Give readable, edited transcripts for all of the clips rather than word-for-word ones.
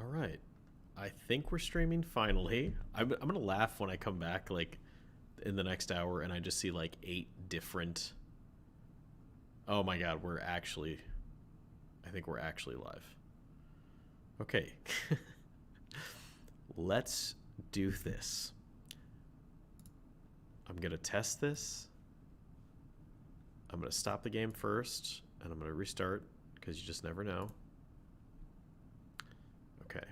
All right. I think we're streaming finally. I'm gonna laugh when I come back like in the next hour and I just see like 8 different. Oh my god, we're actually. I think we're actually live. Okay. Let's do this. I'm gonna test this. I'm gonna stop the game first and I'm gonna restart because you just never know. Okay.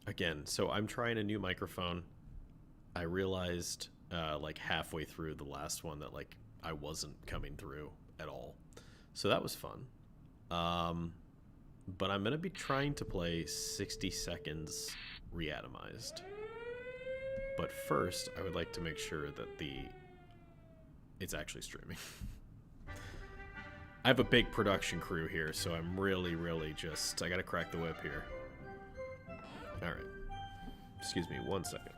Again, so I'm trying a new microphone. I realized like halfway through the last one that like I wasn't coming through at all. So that was fun. But I'm going to be trying to play 60 seconds reatomized. But first, I would like to make sure that it's actually streaming. I have a big production crew here, so I'm really just I got to crack the whip here. All right. Excuse me 1 second.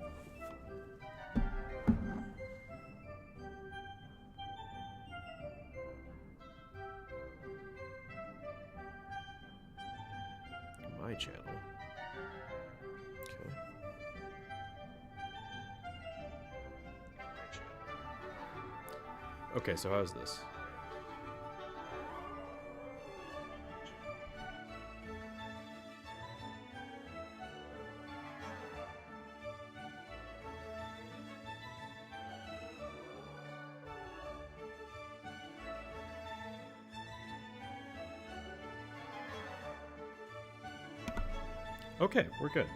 My channel. Okay. Okay, so how's this? Okay, we're good.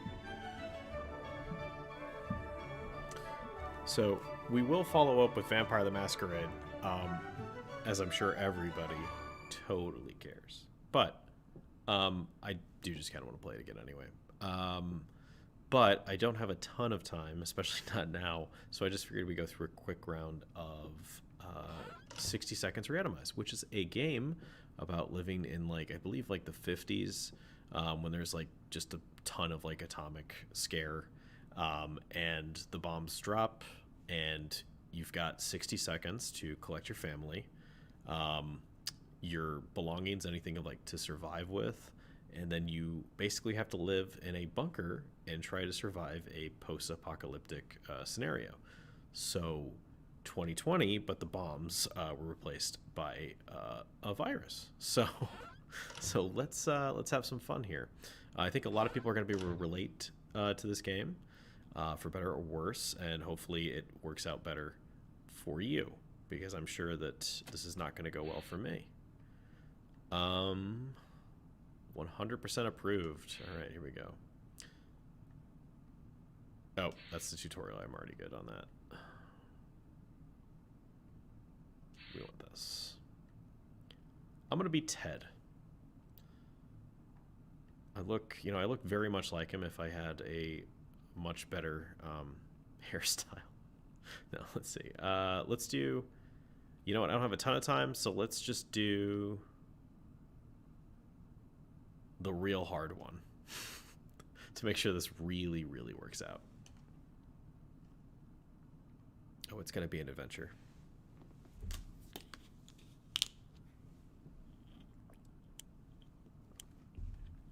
So we will follow up with Vampire the Masquerade, as I'm sure everybody totally cares. But I do just kind of want to play it again anyway. But I don't have a ton of time, especially not now. So I just figured we'd go through a quick round of 60 Seconds Reatomize, which is a game about living in, like, I believe, like the 50s, when there's like just a ton of like atomic scare, and the bombs drop, and you've got 60 seconds to collect your family, your belongings, anything of like to survive with, and then you basically have to live in a bunker and try to survive a post-apocalyptic scenario. So 2020, but the bombs were replaced by a virus. So so let's have some fun here. I think a lot of people are going to be able to relate to this game, for better or worse, and hopefully it works out better for you, because I'm sure that this is not going to go well for me. 100% approved. All right, here we go. Oh, that's the tutorial. I'm already good on that. We want this. I'm going to be Ted. I look very much like him if I had a much better hairstyle. No, let's see. Let's do, you know what? I don't have a ton of time, so let's just do the real hard one to make sure this really works out. Oh, it's going to be an adventure.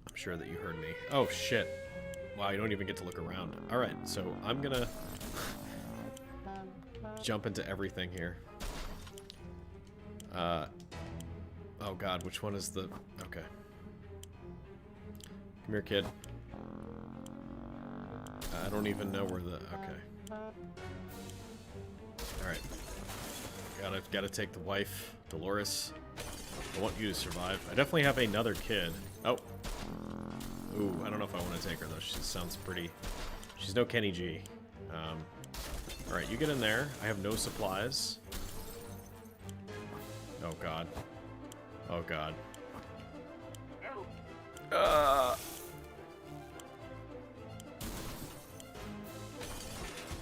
I'm sure that you heard me. Oh, shit. Wow, you don't even get to look around. All right, so I'm going to jump into everything here. Oh, God, which one is the... Okay. Come here, kid. I don't even know where the... Okay. Alright. Gotta take the wife, Dolores. I want you to survive. I definitely have another kid. Oh. Ooh, I don't know if I want to take her, though. She sounds pretty... She's no Kenny G. Alright, you get in there. I have no supplies. Oh, God. Oh, God.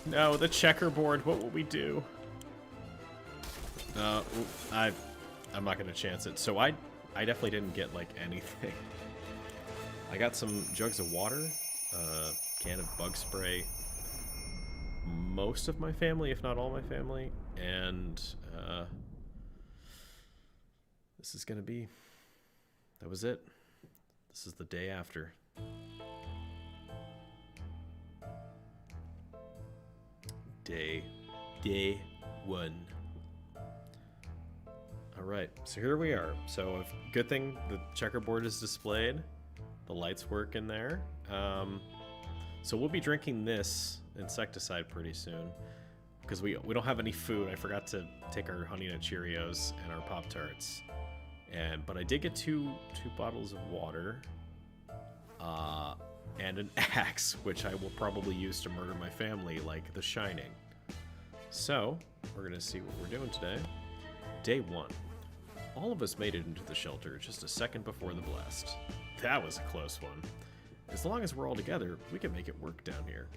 No, the checkerboard. What will we do? I'm not gonna chance it. So I definitely didn't get like anything. I got some jugs of water, can of bug spray. Most of my family, if not all my family, and this is gonna be. That was it. This is the day after. Day 1. Alright, so here we are. So, good thing the checkerboard is displayed. The lights work in there. So we'll be drinking this insecticide pretty soon. Because we don't have any food. I forgot to take our Honey Nut Cheerios and our Pop-Tarts. But I did get two bottles of water. And an axe, which I will probably use to murder my family like The Shining. So, we're going to see what we're doing today. Day 1. All of us made it into the shelter just a second before the blast. That was a close one. As long as we're all together, we can make it work down here.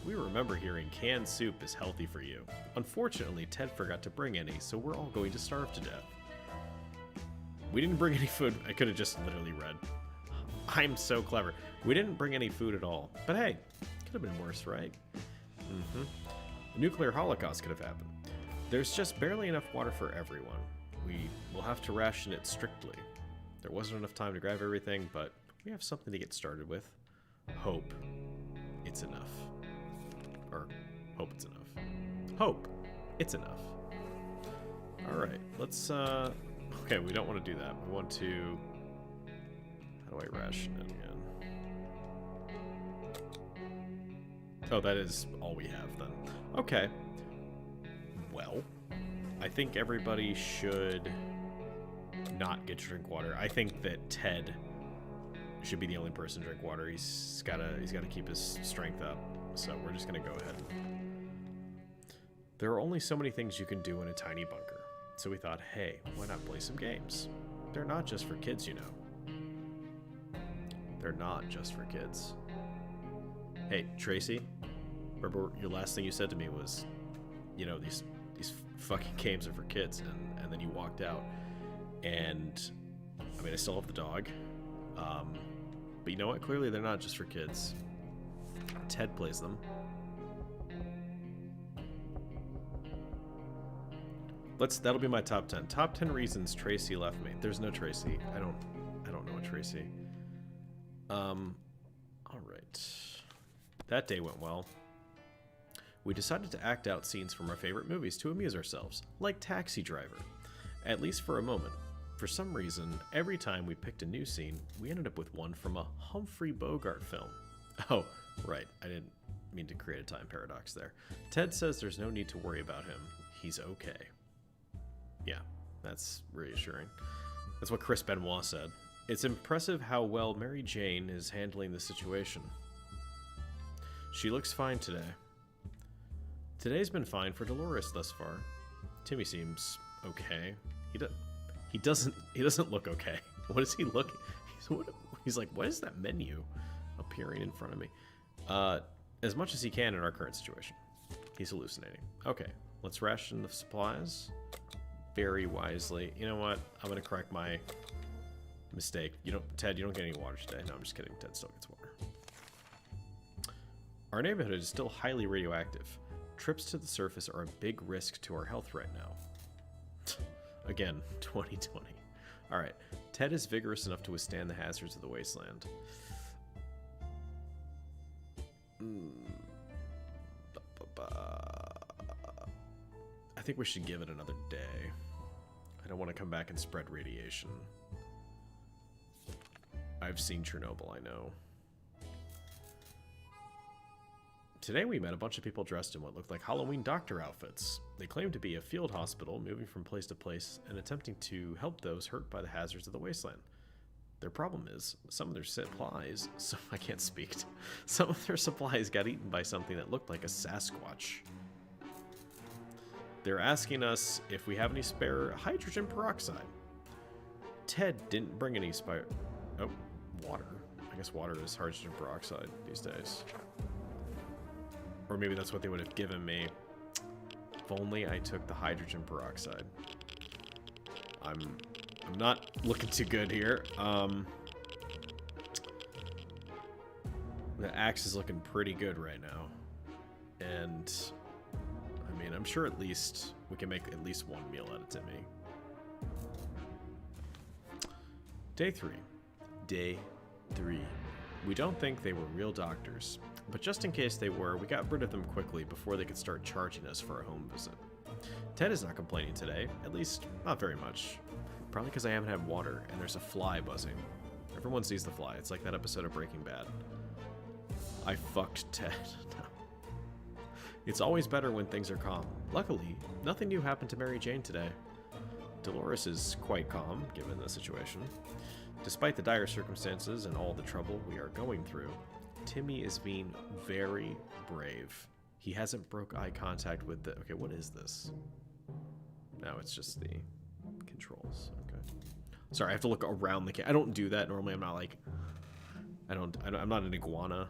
We remember hearing canned soup is healthy for you. Unfortunately, Ted forgot to bring any, so we're all going to starve to death. We didn't bring any food. I could have just literally read. I'm so clever. We didn't bring any food at all. But hey, could have been worse, right? A nuclear holocaust could have happened. There's just barely enough water for everyone. We will have to ration it strictly. There wasn't enough time to grab everything, but we have something to get started with. Hope it's enough. Or hope it's enough. Hope it's enough. Alright, let's, okay, we don't want to do that. We want to... How do I ration it again? Oh, that is all we have then. Okay. Well, I think everybody should not get to drink water. I think that Ted should be the only person to drink water. He's gotta keep his strength up. So we're just gonna go ahead. There are only so many things you can do in a tiny bunker. So we thought, hey, why not play some games? They're not just for kids, you know. They're not just for kids. Hey, Tracy, remember your last thing you said to me was, you know, these fucking games are for kids, and then you walked out. And I mean, I still have the dog. But you know what? Clearly they're not just for kids. Ted plays them. That'll be my top 10. Top 10 reasons Tracy left me. There's no Tracy. I don't know a Tracy. Alright. That day went well. We decided to act out scenes from our favorite movies to amuse ourselves, like Taxi Driver. At least for a moment. For some reason, every time we picked a new scene, we ended up with one from a Humphrey Bogart film. Oh, right, I didn't mean to create a time paradox there. Ted says there's no need to worry about him. He's okay. Yeah, that's reassuring. That's what Chris Benoit said. It's impressive how well Mary Jane is handling the situation. She looks fine today. Today's been fine for Dolores thus far. Timmy seems okay. He doesn't look okay. What is he looking? He's like, what is that menu appearing in front of me? As much as he can in our current situation. He's hallucinating. Okay, let's ration the supplies very wisely. You know what? I'm gonna correct my mistake. Ted, you don't get any water today. No, I'm just kidding. Ted still gets water. Our neighborhood is still highly radioactive. Trips to the surface are a big risk to our health right now. Again, 2020. Alright, Ted is vigorous enough to withstand the hazards of the wasteland. I think we should give it another day. I don't want to come back and spread radiation. I've seen Chernobyl, I know. Today we met a bunch of people dressed in what looked like Halloween doctor outfits. They claimed to be a field hospital moving from place to place and attempting to help those hurt by the hazards of the wasteland. Their problem is, some of their supplies, I can't speak. Some of their supplies got eaten by something that looked like a Sasquatch. They're asking us if we have any spare hydrogen peroxide. Ted didn't bring any spare... Oh, water. I guess water is hydrogen peroxide these days. Or maybe that's what they would have given me. If only I took the hydrogen peroxide. I'm not looking too good here. The axe is looking pretty good right now. And I mean, I'm sure at least we can make at least one meal out of Timmy. Day 3. Day 3. We don't think they were real doctors, but just in case they were, we got rid of them quickly before they could start charging us for a home visit. Ted is not complaining today, at least not very much. Probably because I haven't had water and there's a fly buzzing. Everyone sees the fly. It's like that episode of Breaking Bad. I fucked Ted. No. It's always better when things are calm. Luckily, nothing new happened to Mary Jane today. Dolores is quite calm, given the situation. Despite the dire circumstances and all the trouble we are going through, Timmy is being very brave. He hasn't broke eye contact with the... Okay, what is this? No, it's just the controls. Okay. Sorry, I have to look around the... I don't do that. Normally, I'm not like... I'm not an iguana.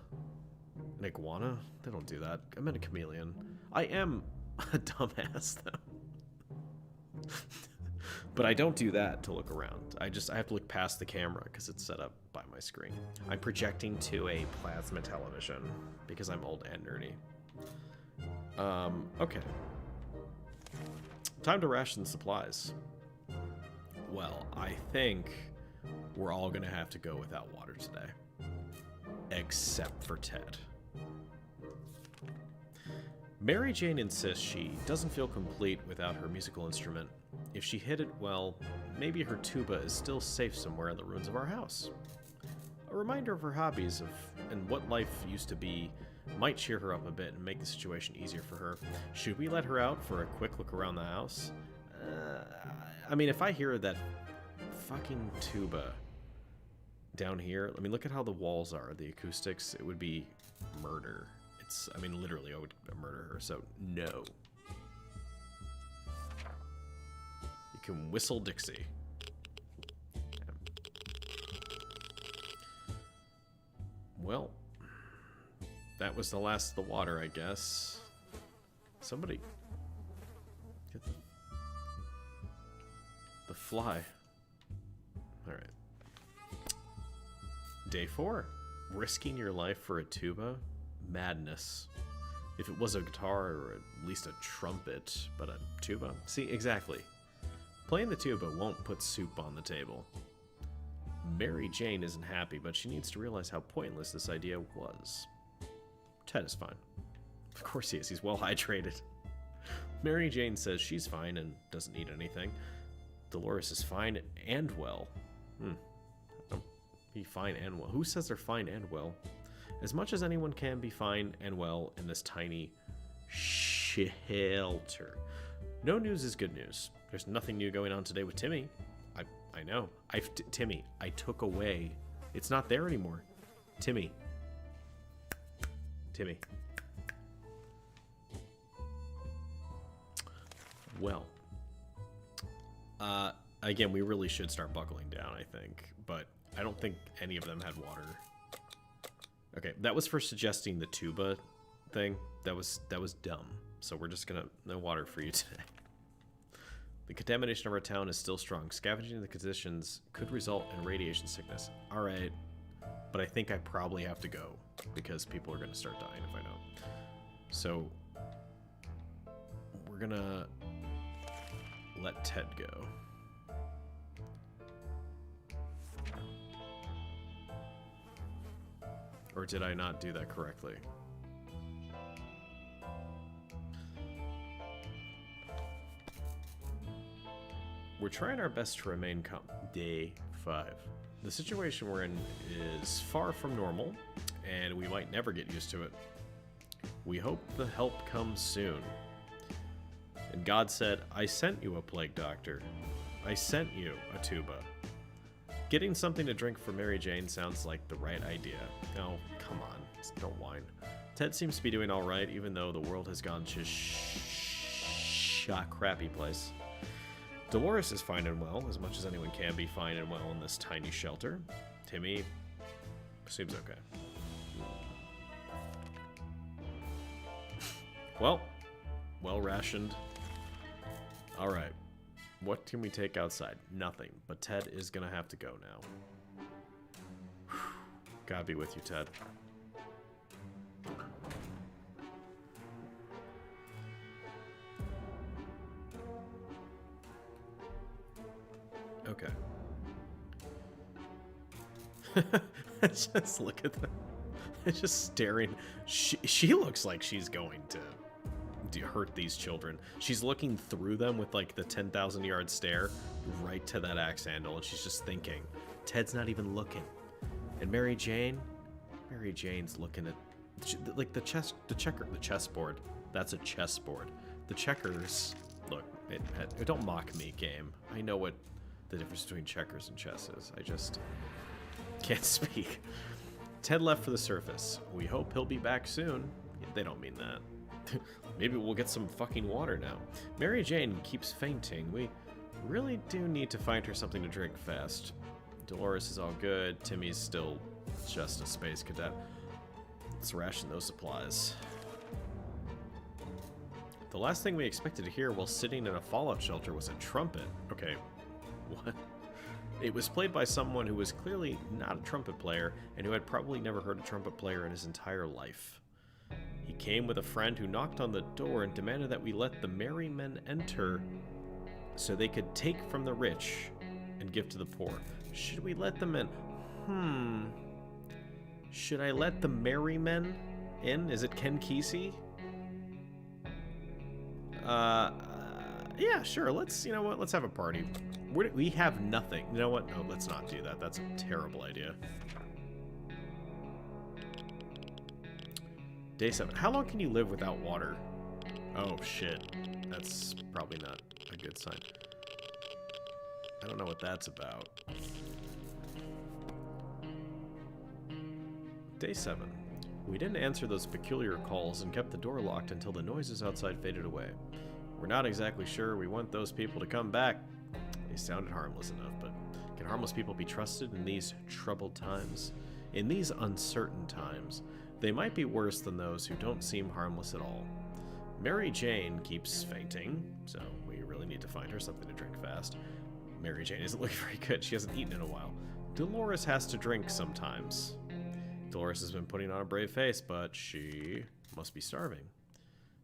An iguana? They don't do that. I'm a chameleon. I am a dumbass, though. But I don't do that to look around. I have to look past the camera because it's set up by my screen. I'm projecting to a plasma television because I'm old and nerdy. Okay. Time to ration supplies. Well, I think we're all gonna have to go without water today. Except for Ted. Mary Jane insists she doesn't feel complete without her musical instrument. If she hit it well, maybe her tuba is still safe somewhere in the ruins of our house. A reminder of her hobbies and what life used to be might cheer her up a bit and make the situation easier for her. Should we let her out for a quick look around the house? I mean, if I hear that fucking tuba down here, I mean, look at how the walls are, the acoustics, it would be murder. I mean, literally, I would murder her, so no. You can whistle Dixie. Well, that was the last of the water, I guess. Somebody... Get the fly. Alright. Day 4. Risking your life for a tuba? Madness. If it was a guitar or at least a trumpet, but a tuba? See, exactly. Playing the tuba won't put soup on the table. Mary Jane isn't happy, but she needs to realize how pointless this idea was. Ted is fine. Of course he is. He's well hydrated. Mary Jane says she's fine and doesn't need anything. Dolores is fine and well. Be fine and well. Who says they're fine and well? As much as anyone can be fine and well in this tiny shelter. No news is good news. There's nothing new going on today with Timmy. I know. Timmy, I took away. It's not there anymore. Timmy. Well. Again, we really should start buckling down, I think. But I don't think any of them had water. Okay, that was for suggesting the tuba thing. That was dumb. So we're just gonna... No water for you today. The contamination of our town is still strong. Scavenging the conditions could result in radiation sickness. Alright. But I think I probably have to go. Because people are gonna start dying if I don't. So... We're gonna... let Ted go. Or did I not do that correctly? We're trying our best to remain calm. Day 5. The situation we're in is far from normal, and we might never get used to it. We hope the help comes soon. And God said, I sent you a plague doctor. I sent you a tuba. Getting something to drink for Mary Jane sounds like the right idea. Oh, come on. Don't whine. Ted seems to be doing alright, even though the world has gone to a crappy place. Dolores is fine and well, as much as anyone can be fine and well in this tiny shelter. Timmy seems okay. Well rationed. Alright. What can we take outside? Nothing. But Ted is gonna have to go now. God be with you, Ted. Okay. Just look at them. Just staring. She looks like she's going to hurt these children. She's looking through them with like the 10,000 yard stare right to that axe handle, and she's just thinking, Ted's not even looking. And Mary Jane's looking at like the chessboard. That's a chessboard. The checkers. Look, don't mock me, game. I know what the difference between checkers and chess is. I just can't speak. Ted left for the surface. We hope he'll be back soon. They don't mean that. Maybe we'll get some fucking water now. Mary Jane keeps fainting. We really do need to find her something to drink fast. Dolores is all good. Timmy's still just a space cadet. Let's ration those supplies. The last thing we expected to hear while sitting in a fallout shelter was a trumpet. Okay, what? It was played by someone who was clearly not a trumpet player and who had probably never heard a trumpet player in his entire life. He came with a friend who knocked on the door and demanded that we let the merry men enter so they could take from the rich and give to the poor. Should we let them in? Should I let the merry men in? Is it Ken Kesey? Yeah, sure. Let's, you know what? Let's have a party. We have nothing. You know what? No, let's not do that. That's a terrible idea. Day 7. How long can you live without water? Oh, shit. That's probably not a good sign. I don't know what that's about. Day 7. We didn't answer those peculiar calls and kept the door locked until the noises outside faded away. We're not exactly sure we want those people to come back. They sounded harmless enough, but can harmless people be trusted in these troubled times? In these uncertain times, they might be worse than those who don't seem harmless at all. Mary Jane keeps fainting, so we really need to find her something to drink fast. Mary Jane isn't looking very good. She hasn't eaten in a while. Dolores has to drink sometimes. Dolores has been putting on a brave face, but she must be starving.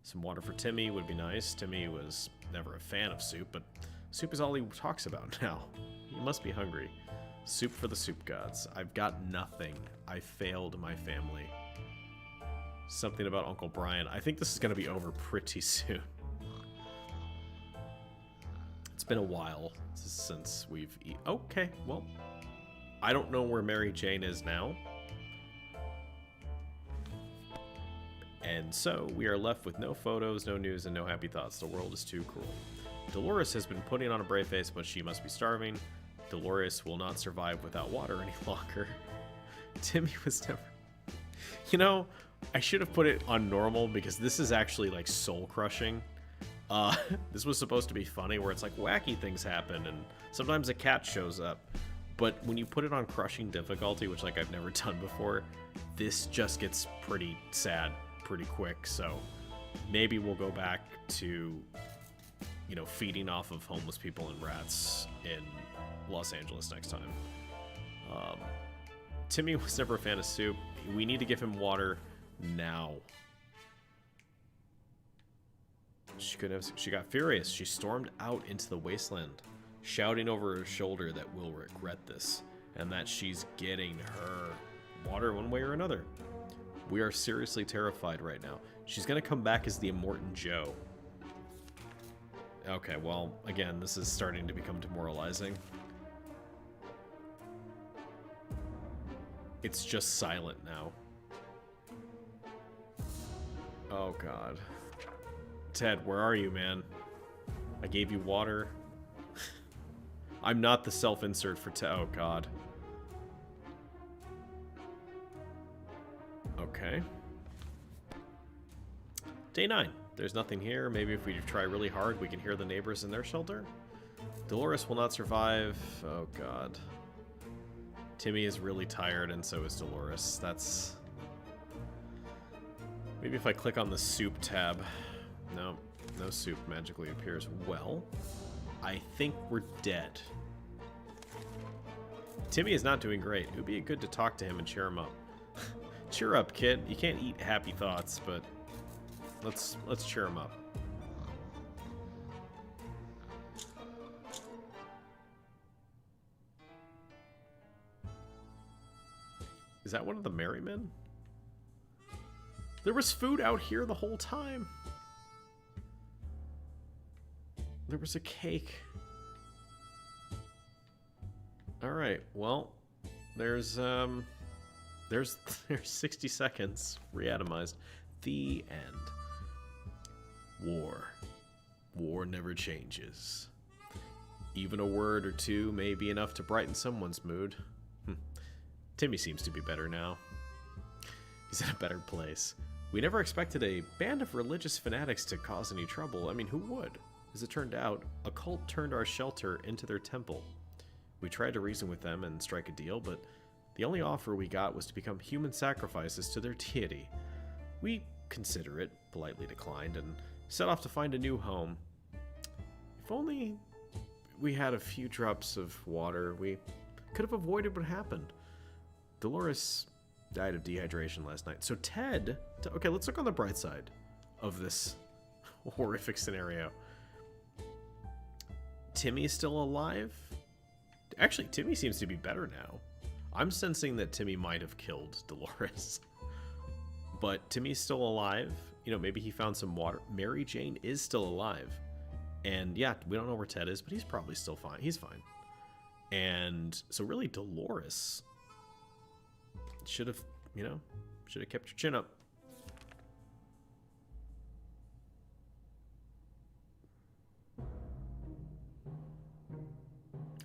Some water for Timmy would be nice. Timmy was never a fan of soup, but soup is all he talks about now. He must be hungry. Soup for the soup gods. I've got nothing. I failed my family. Something about Uncle Brian. I think this is going to be over pretty soon. It's been a while since we've okay, well, I don't know where Mary Jane is now. And so, we are left with no photos, no news, and no happy thoughts. The world is too cruel. Dolores has been putting on a brave face, but she must be starving. Dolores will not survive without water any longer. Timmy was never... You know, I should have put it on normal, because this is actually, like, soul-crushing. This was supposed to be funny, where it's like wacky things happen, and sometimes a cat shows up. But when you put it on crushing difficulty, which, like, I've never done before, this just gets pretty sad pretty quick, so maybe we'll go back to, you know, feeding off of homeless people and rats in Los Angeles next time. Timmy was never a fan of soup. We need to give him water now. She got furious. She stormed out into the wasteland, shouting over her shoulder that we'll regret this, and that she's getting her water one way or another. We are seriously terrified right now. She's gonna come back as the Immortan Joe. Okay, well, again, this is starting to become demoralizing. It's just silent now. Oh, God. Ted, where are you, man? I gave you water. I'm not the self-insert for Ted. Oh, God. Okay. Day 9. There's nothing here. Maybe if we try really hard, we can hear the neighbors in their shelter. Dolores will not survive. Oh, God. Timmy is really tired, and so is Dolores. That's... Maybe if I click on the soup tab. No, no soup magically appears. Well, I think we're dead. Timmy is not doing great. It would be good to talk to him and cheer him up. Cheer up, kid. You can't eat happy thoughts, but let's cheer him up. Is that one of the Merrymen? There was food out here the whole time. There was a cake. All right. Well, there's 60 seconds reatomized. The end. War. War never changes. Even a word or two may be enough to brighten someone's mood. Timmy seems to be better now. He's in a better place. We never expected a band of religious fanatics to cause any trouble. I mean, who would? As it turned out, a cult turned our shelter into their temple. We tried to reason with them and strike a deal, but the only offer we got was to become human sacrifices to their deity. We, considerate, politely declined and set off to find a new home. If only we had a few drops of water, we could have avoided what happened. Dolores died of dehydration last night. So Ted... Okay, let's look on the bright side of this horrific scenario. Timmy's still alive? Actually, Timmy seems to be better now. I'm sensing that Timmy might have killed Dolores. But Timmy's still alive. You know, maybe he found some water. Mary Jane is still alive. And yeah, we don't know where Ted is, but he's probably still fine. He's fine. And so really Dolores should have, you know, should have kept your chin up.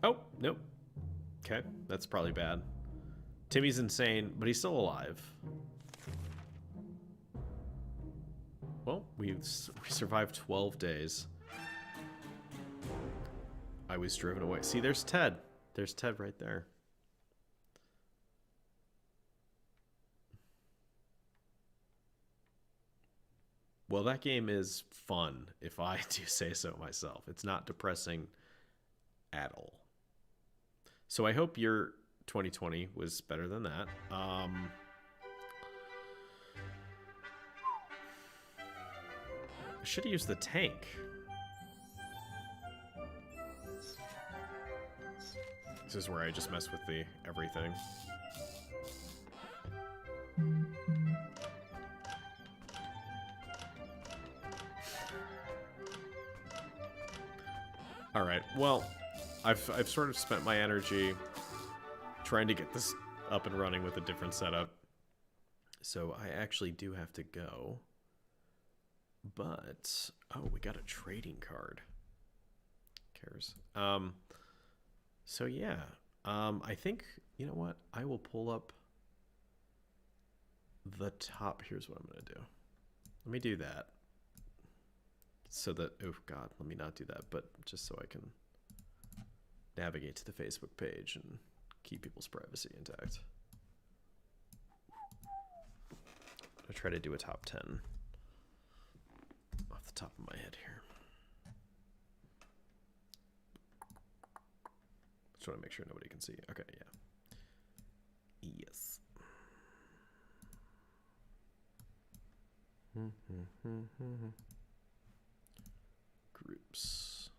Oh, nope. Okay, that's probably bad. Timmy's insane, but he's still alive. Well, we survived 12 days. I was driven away. See, there's Ted. There's Ted right there. Well, that game is fun, if I do say so myself. It's not depressing at all. So I hope your 2020 was better than that. I should have used the tank. This is where I just mess with the everything. All right. Well, I've sort of spent my energy trying to get this up and running with a different setup. So I actually do have to go. But oh, we got a trading card. Cares. So yeah. I think, you know what? I will pull up the top. Here's what I'm going to do. Let me do that. So that, oh God, let me not do that, but just so I can navigate to the Facebook page and keep people's privacy intact. I'll try to do a top 10 off the top of my head here. Just want to make sure nobody can see. Okay, yeah. Yes. Groups.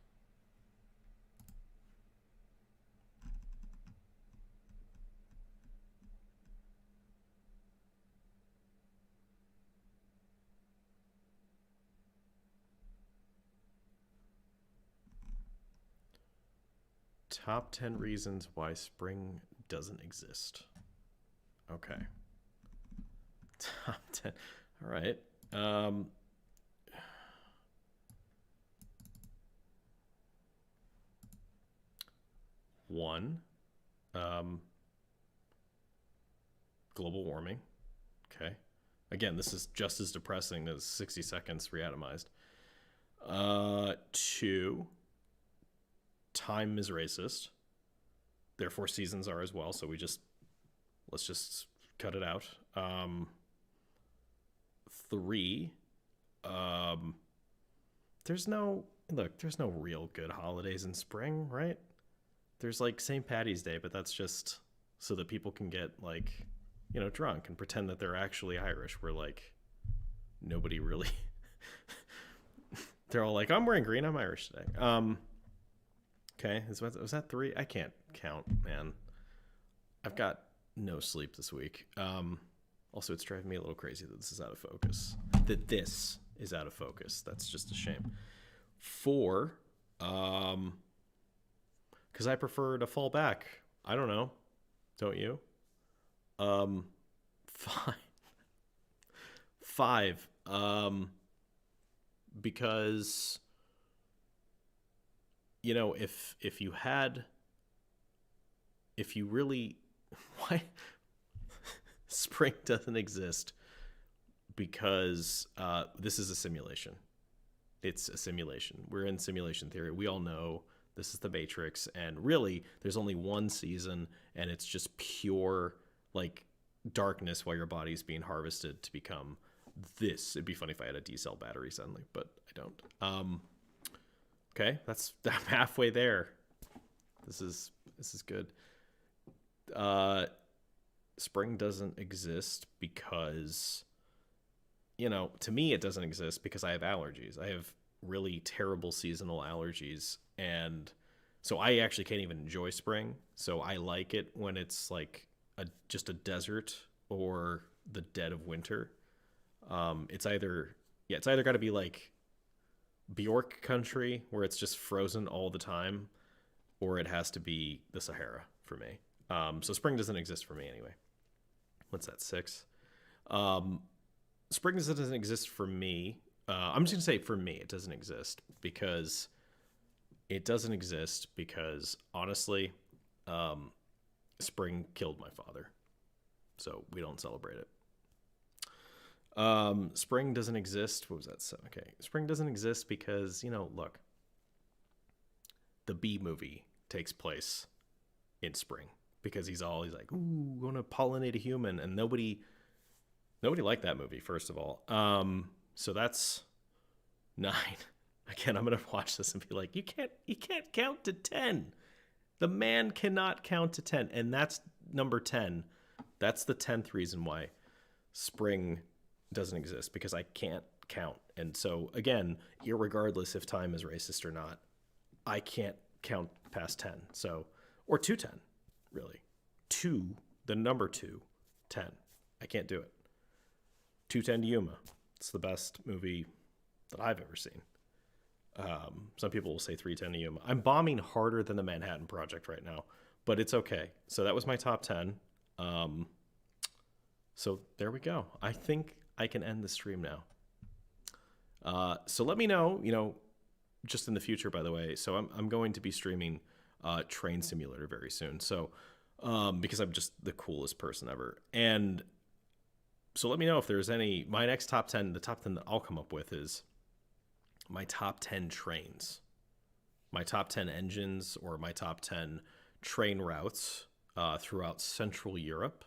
Top 10 reasons why spring doesn't exist. Okay. Top 10. All right. One, global warming. Okay. Again, this is just as depressing as 60 seconds reatomized. Two, time is racist. Therefore, seasons are as well. So let's just cut it out. Three, there's no real good holidays in spring, right? There's like St. Patty's Day, but that's just so that people can get like, you know, drunk and pretend that they're actually Irish. Where like nobody really, they're all like, I'm wearing green, I'm Irish today. Okay, was that three? I can't count, man. I've got no sleep this week. Also, it's driving me a little crazy that this is out of focus. That's just a shame. 4, because I prefer to fall back. I don't know. Don't you? 5. 5. Because if you really why spring doesn't exist because this is a simulation. It's a simulation. We're in simulation theory. We all know this is the Matrix, and really there's only one season, and it's just pure like darkness while your body's being harvested to become this. It'd be funny if I had a D-cell battery suddenly, but I don't. Okay, I'm halfway there. This is good. Spring doesn't exist because, to me it doesn't exist because I have allergies. I have really terrible seasonal allergies, and so I actually can't even enjoy spring. So I like it when it's like just a desert or the dead of winter. It's either got to be like Bjork country where it's just frozen all the time, or it has to be the Sahara for me. So spring doesn't exist for me anyway. What's that, 6? Spring doesn't exist for me. I'm just going to say for me, it doesn't exist because honestly, spring killed my father. So we don't celebrate it. Spring doesn't exist. What was that? So, okay. Spring doesn't exist because, look, the Bee movie takes place in spring because he's like, ooh, going to pollinate a human. And nobody liked that movie, first of all. So that's 9. Again, I'm going to watch this and be like, you can't count to 10. The man cannot count to 10. And that's number 10. That's the 10th reason why spring doesn't exist, because I can't count. And so again, irregardless if time is racist or not, I can't count past 10. So, or 210, really. 2, the number 2, 10. I can't do it. 210 to Yuma. It's the best movie that I've ever seen. Some people will say 310 to Yuma. I'm bombing harder than the Manhattan Project right now, but it's okay. So that was my top 10. So there we go. I think I can end the stream now. So let me know, just in the future, by the way. So I'm going to be streaming Train Simulator very soon. So because I'm just the coolest person ever. And so let me know if there's my next top 10, the top 10 that I'll come up with is my top 10 trains, my top 10 engines, or my top 10 train routes throughout Central Europe.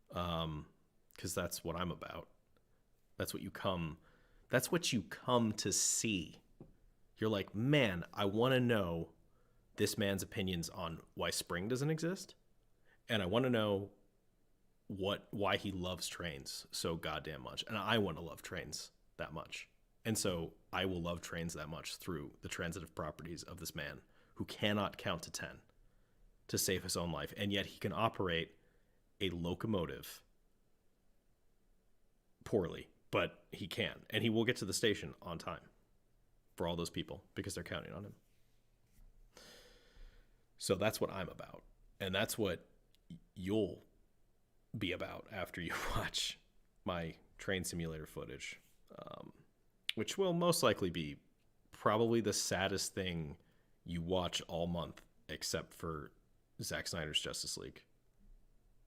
Because that's what I'm about. That's what you come to see. You're like, man, I want to know this man's opinions on why spring doesn't exist. And I want to know why he loves trains so goddamn much. And I want to love trains that much. And so I will love trains that much through the transitive properties of this man who cannot count to 10 to save his own life. And yet he can operate a locomotive poorly, but he can. And he will get to the station on time for all those people because they're counting on him. So that's what I'm about. And that's what you'll be about after you watch my train simulator footage, which will most likely be probably the saddest thing you watch all month, except for Zack Snyder's Justice League.